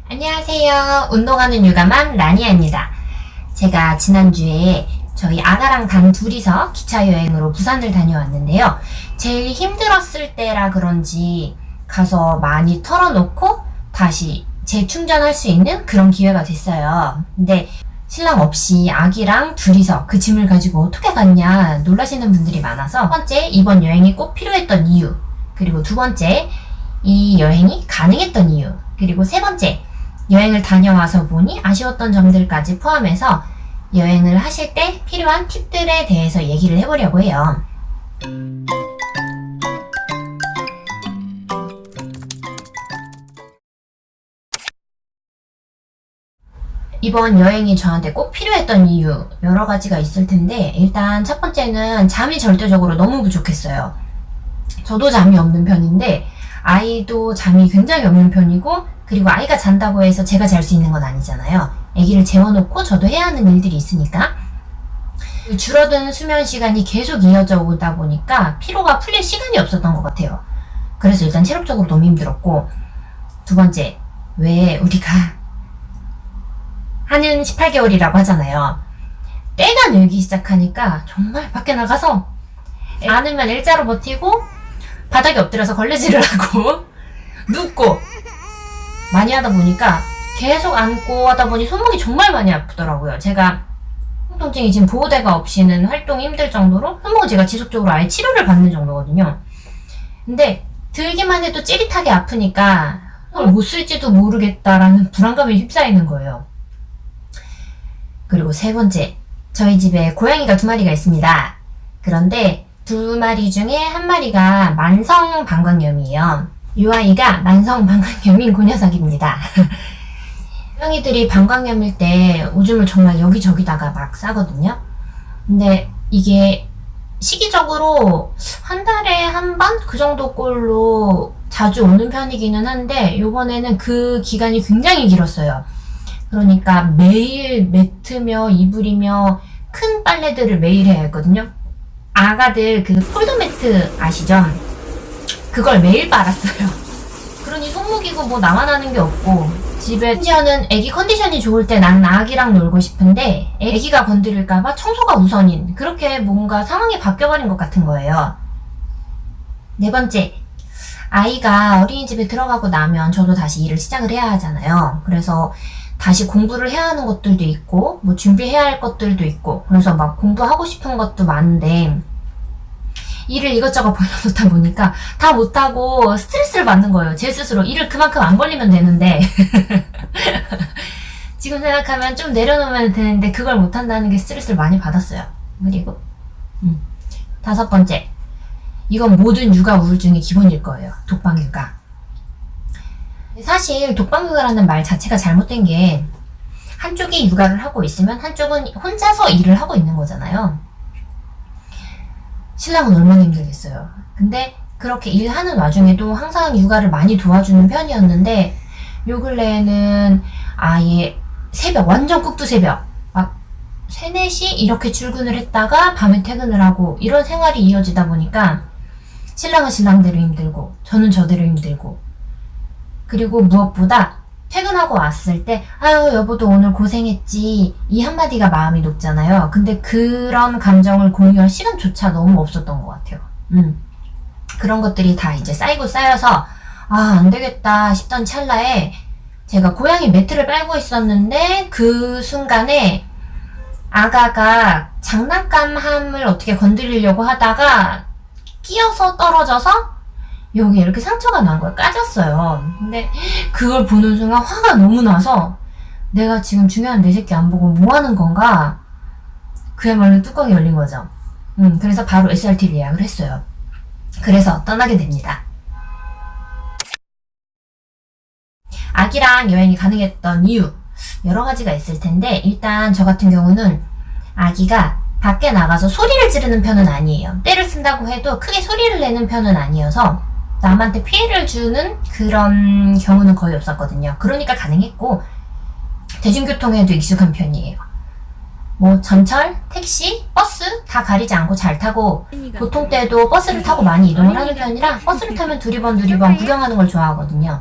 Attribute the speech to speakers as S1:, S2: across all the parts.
S1: 안녕하세요. 운동하는 육아맘 라니아입니다. 제가 지난주에 저희 아가랑 단 둘이서 기차 여행으로 부산을 다녀왔는데요. 제일 힘들었을 때라 그런지 가서 많이 털어놓고 다시 재충전할 수 있는 그런 기회가 됐어요. 근데 신랑 없이 아기랑 둘이서 그 짐을 가지고 어떻게 갔냐 놀라시는 분들이 많아서 첫 번째, 이번 여행이 꼭 필요했던 이유, 그리고 두 번째, 이 여행이 가능했던 이유, 그리고 세 번째, 여행을 다녀와서 보니 아쉬웠던 점들까지 포함해서 여행을 하실 때 필요한 팁들에 대해서 얘기를 해보려고 해요. 이번 여행이 저한테 꼭 필요했던 이유 여러 가지가 있을 텐데, 일단 첫 번째는 잠이 절대적으로 너무 부족했어요. 저도 잠이 없는 편인데 아이도 잠이 굉장히 없는 편이고, 그리고 아이가 잔다고 해서 제가 잘 수 있는 건 아니잖아요. 아기를 재워놓고 저도 해야 하는 일들이 있으니까. 줄어든 수면 시간이 계속 이어져 오다 보니까 피로가 풀릴 시간이 없었던 것 같아요. 그래서 일단 체력적으로 너무 힘들었고, 두 번째, 왜 우리가 하는 18개월이라고 하잖아요. 때가 늘기 시작하니까 정말 밖에 나가서 안으면 일자로 버티고 바닥에 엎드려서 걸레질을 하고 눕고 많이 하다 보니까, 계속 앉고 하다 보니 손목이 정말 많이 아프더라고요. 제가 통증이 지금 보호대가 없이는 활동이 힘들 정도로 손목은 제가 지속적으로 아예 치료를 받는 정도거든요. 근데 들기만 해도 찌릿하게 아프니까 못 쓸지도 모르겠다라는 불안감에 휩싸이는 거예요. 그리고 세 번째, 저희 집에 고양이가 2마리가 있습니다. 그런데 2마리 중에 1마리가 만성 방광염이에요. 이 아이가 만성 방광염인 그 녀석입니다. 고양이들이 방광염일 때 오줌을 정말 여기저기다가 막 싸거든요. 근데 이게 시기적으로 한 달에 한 번? 그 정도 꼴로 자주 오는 편이기는 한데, 요번에는 그 기간이 굉장히 길었어요. 그러니까 매일 매트며 이불이며 큰 빨래들을 매일 해야 했거든요. 아가들 그 폴더매트 아시죠? 그걸 매일 빨았어요. 그러니 손목이고 뭐 나만 하는 게 없고, 집에 심지어는 애기 컨디션이 좋을 때 난 아기랑 놀고 싶은데 애기가 건드릴까봐 청소가 우선인, 그렇게 뭔가 상황이 바뀌어버린 것 같은 거예요. 네 번째, 아이가 어린이집에 들어가고 나면 저도 다시 일을 시작을 해야 하잖아요. 그래서 다시 공부를 해야 하는 것들도 있고 뭐 준비해야 할 것들도 있고, 그래서 막 공부하고 싶은 것도 많은데 일을 이것저것 벌려놓다 보니까 다 못하고 스트레스를 받는 거예요. 제 스스로 일을 그만큼 안 벌리면 되는데 지금 생각하면 좀 내려놓으면 되는데 그걸 못한다는 게 스트레스를 많이 받았어요. 그리고 다섯 번째, 이건 모든 육아 우울증의 기본일 거예요. 독방육아. 사실 독방육아라는 말 자체가 잘못된 게, 한쪽이 육아를 하고 있으면 한쪽은 혼자서 일을 하고 있는 거잖아요. 신랑은 얼마나 힘들겠어요. 근데 그렇게 일하는 와중에도 항상 육아를 많이 도와주는 편이었는데, 요 근래에는 아예 새벽, 완전 꾹두 새벽, 막 3, 4시 이렇게 출근을 했다가 밤에 퇴근을 하고, 이런 생활이 이어지다 보니까 신랑은 신랑대로 힘들고 저는 저대로 힘들고, 그리고 무엇보다 퇴근하고 왔을 때 아유 여보도 오늘 고생했지, 이 한마디가 마음이 녹잖아요. 근데 그런 감정을 공유할 시간조차 너무 없었던 것 같아요. 그런 것들이 다 이제 쌓이고 쌓여서 아 안되겠다 싶던 찰나에 제가 고양이 매트를 빨고 있었는데, 그 순간에 아가가 장난감함을 어떻게 건드리려고 하다가 끼어서 떨어져서 여기 이렇게 상처가 난 거야. 까졌어요. 근데 그걸 보는 순간 화가 너무 나서, 내가 지금 중요한 내 새끼 안 보고 뭐 하는 건가? 그야말로 뚜껑이 열린 거죠. 그래서 바로 SRT를 예약을 했어요. 그래서 떠나게 됩니다. 아기랑 여행이 가능했던 이유 여러 가지가 있을 텐데, 일단 저 같은 경우는 아기가 밖에 나가서 소리를 지르는 편은 아니에요. 떼를 쓴다고 해도 크게 소리를 내는 편은 아니어서 남한테 피해를 주는 그런 경우는 거의 없었거든요. 그러니까 가능했고, 대중교통에도 익숙한 편이에요. 뭐 전철, 택시, 버스 다 가리지 않고 잘 타고, 보통 때도 버스를 타고 많이 이동을 하는 편이라 버스를 타면 두리번 구경하는 걸 좋아하거든요.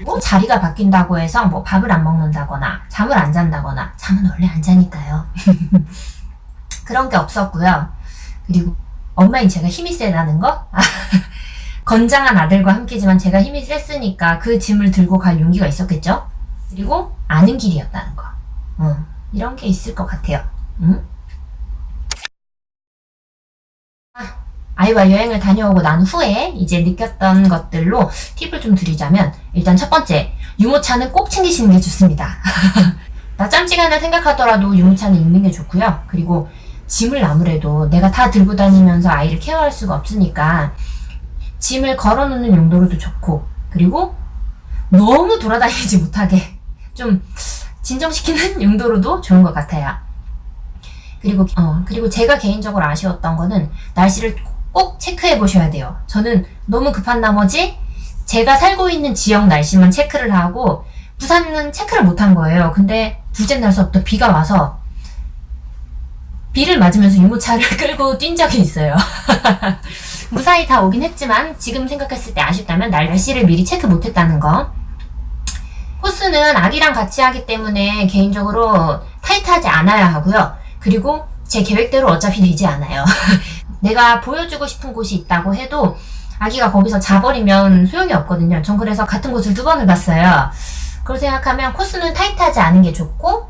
S1: 뭐 자리가 바뀐다고 해서 뭐 밥을 안 먹는다거나 잠을 안 잔다거나, 잠은 원래 안 자니까요. 그런 게 없었고요. 그리고 엄마인 제가 힘이 세다는 거? 건장한 아들과 함께지만 제가 힘이 셌으니까 그 짐을 들고 갈 용기가 있었겠죠? 그리고 아는 길이었다는 거. 이런 게 있을 것 같아요. 아이와 여행을 다녀오고 난 후에 이제 느꼈던 것들로 팁을 좀 드리자면, 일단 첫 번째, 유모차는 꼭 챙기시는 게 좋습니다. 낮잠 시간을 생각하더라도 유모차는 있는 게 좋고요. 그리고 짐을 아무래도 내가 다 들고 다니면서 아이를 케어할 수가 없으니까 짐을 걸어놓는 용도로도 좋고, 그리고 너무 돌아다니지 못하게 좀 진정시키는 용도로도 좋은 것 같아요. 그리고 제가 개인적으로 아쉬웠던 거는 날씨를 꼭 체크해 보셔야 돼요. 저는 너무 급한 나머지 제가 살고 있는 지역 날씨만 체크를 하고 부산은 체크를 못한 거예요. 근데 둘째 날서부터 비가 와서 비를 맞으면서 유모차를 끌고 뛴 적이 있어요. 무사히 다 오긴 했지만 지금 생각했을 때 아쉽다면 날씨를 미리 체크 못했다는 거. 코스는 아기랑 같이 하기 때문에 개인적으로 타이트하지 않아야 하고요. 그리고 제 계획대로 어차피 되지 않아요. 내가 보여주고 싶은 곳이 있다고 해도 아기가 거기서 자버리면 소용이 없거든요. 전 그래서 같은 곳을 2번을 갔어요. 그걸 생각하면 코스는 타이트하지 않은 게 좋고,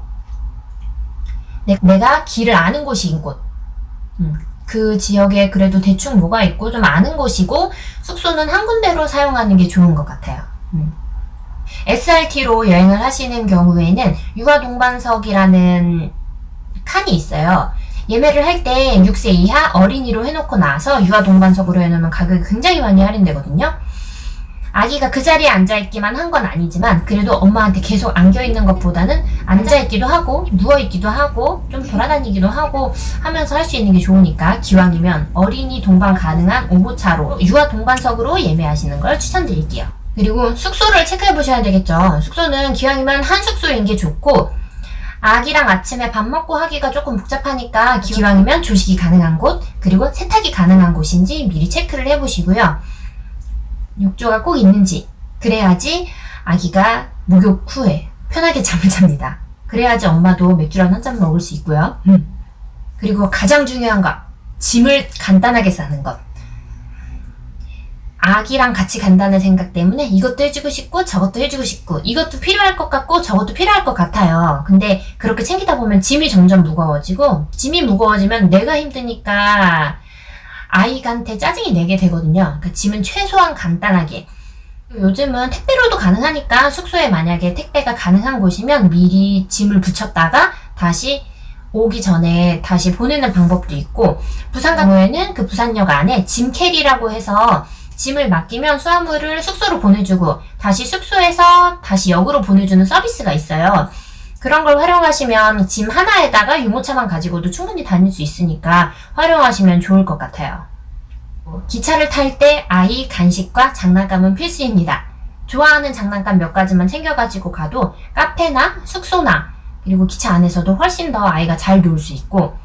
S1: 내가 길을 아는 곳인 곳, 그 지역에 그래도 대충 뭐가 있고 좀 아는 곳이고, 숙소는 한 군데로 사용하는 게 좋은 것 같아요. SRT로 여행을 하시는 경우에는 육아 동반석이라는 칸이 있어요. 예매를 할 때 6세 이하 어린이로 해놓고 나서 육아 동반석으로 해놓으면 가격이 굉장히 많이 할인되거든요. 아기가 그 자리에 앉아있기만 한 건 아니지만 그래도 엄마한테 계속 안겨있는 것보다는 앉아있기도 하고 누워있기도 하고 좀 돌아다니기도 하고 하면서 할 수 있는 게 좋으니까, 기왕이면 어린이 동반 가능한 오보차로 육아 동반석으로 예매하시는 걸 추천드릴게요. 그리고 숙소를 체크해 보셔야 되겠죠. 숙소는 기왕이면 한 숙소인 게 좋고, 아기랑 아침에 밥 먹고 하기가 조금 복잡하니까 기왕이면 조식이 가능한 곳, 그리고 세탁이 가능한 곳인지 미리 체크를 해보시고요. 욕조가 꼭 있는지, 그래야지 아기가 목욕 후에 편하게 잠을 잡니다. 그래야지 엄마도 맥주랑 한 잔 먹을 수 있고요. 그리고 가장 중요한 거, 짐을 간단하게 싸는 것. 아기랑 같이 간다는 생각 때문에 이것도 해주고 싶고 저것도 해주고 싶고, 이것도 필요할 것 같고 저것도 필요할 것 같아요. 근데 그렇게 챙기다 보면 짐이 점점 무거워지고, 짐이 무거워지면 내가 힘드니까 아이한테 짜증이 내게 되거든요. 그러니까 짐은 최소한 간단하게. 요즘은 택배로도 가능하니까 숙소에 만약에 택배가 가능한 곳이면 미리 짐을 붙였다가 다시 오기 전에 다시 보내는 방법도 있고, 부산 같은 경우에는 그 부산역 안에 짐 캐리라고 해서 짐을 맡기면 수화물을 숙소로 보내주고 다시 숙소에서 다시 역으로 보내주는 서비스가 있어요. 그런 걸 활용하시면 짐 하나에다가 유모차만 가지고도 충분히 다닐 수 있으니까 활용하시면 좋을 것 같아요. 기차를 탈 때 아이 간식과 장난감은 필수입니다. 좋아하는 장난감 몇 가지만 챙겨가지고 가도 카페나 숙소나 그리고 기차 안에서도 훨씬 더 아이가 잘 놀 수 있고,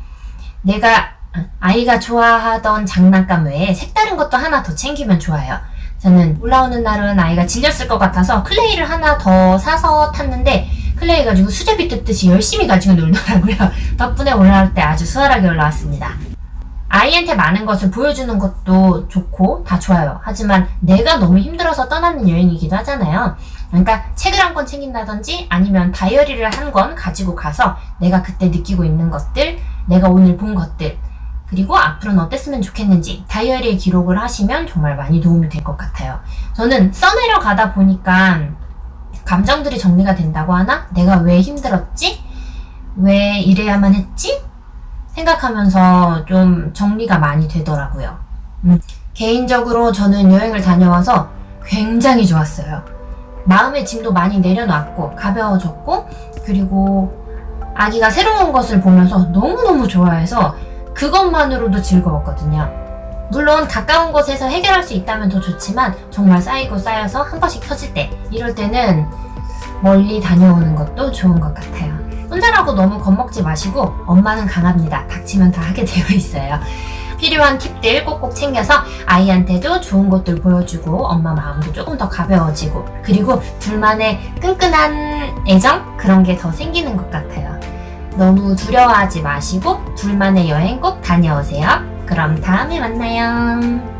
S1: 아이가 좋아하던 장난감 외에 색다른 것도 하나 더 챙기면 좋아요. 저는 올라오는 날은 아이가 질렸을 것 같아서 클레이를 하나 더 사서 탔는데, 클레이 가지고 수제비 뜯듯이 열심히 가지고 놀더라고요. 덕분에 올라올 때 아주 수월하게 올라왔습니다. 아이한테 많은 것을 보여주는 것도 좋고 다 좋아요. 하지만 내가 너무 힘들어서 떠나는 여행이기도 하잖아요. 그러니까 책을 한 권 챙긴다든지 아니면 다이어리를 한 권 가지고 가서 내가 그때 느끼고 있는 것들, 내가 오늘 본 것들, 그리고 앞으로는 어땠으면 좋겠는지 다이어리에 기록을 하시면 정말 많이 도움이 될 것 같아요. 저는 써내려 가다 보니까 감정들이 정리가 된다고 하나? 내가 왜 힘들었지? 왜 이래야만 했지? 생각하면서 좀 정리가 많이 되더라고요. 개인적으로 저는 여행을 다녀와서 굉장히 좋았어요. 마음의 짐도 많이 내려놨고 가벼워졌고, 그리고 아기가 새로운 것을 보면서 너무너무 좋아해서 그것만으로도 즐거웠거든요. 물론 가까운 곳에서 해결할 수 있다면 더 좋지만 정말 쌓이고 쌓여서 한 번씩 터질 때, 이럴 때는 멀리 다녀오는 것도 좋은 것 같아요. 혼자라고 너무 겁먹지 마시고, 엄마는 강합니다. 닥치면 다 하게 되어 있어요. 필요한 팁들 꼭꼭 챙겨서 아이한테도 좋은 것들 보여주고 엄마 마음도 조금 더 가벼워지고 그리고 둘만의 끈끈한 애정? 그런 게 더 생기는 것 같아요. 너무 두려워하지 마시고 둘만의 여행 꼭 다녀오세요. 그럼 다음에 만나요.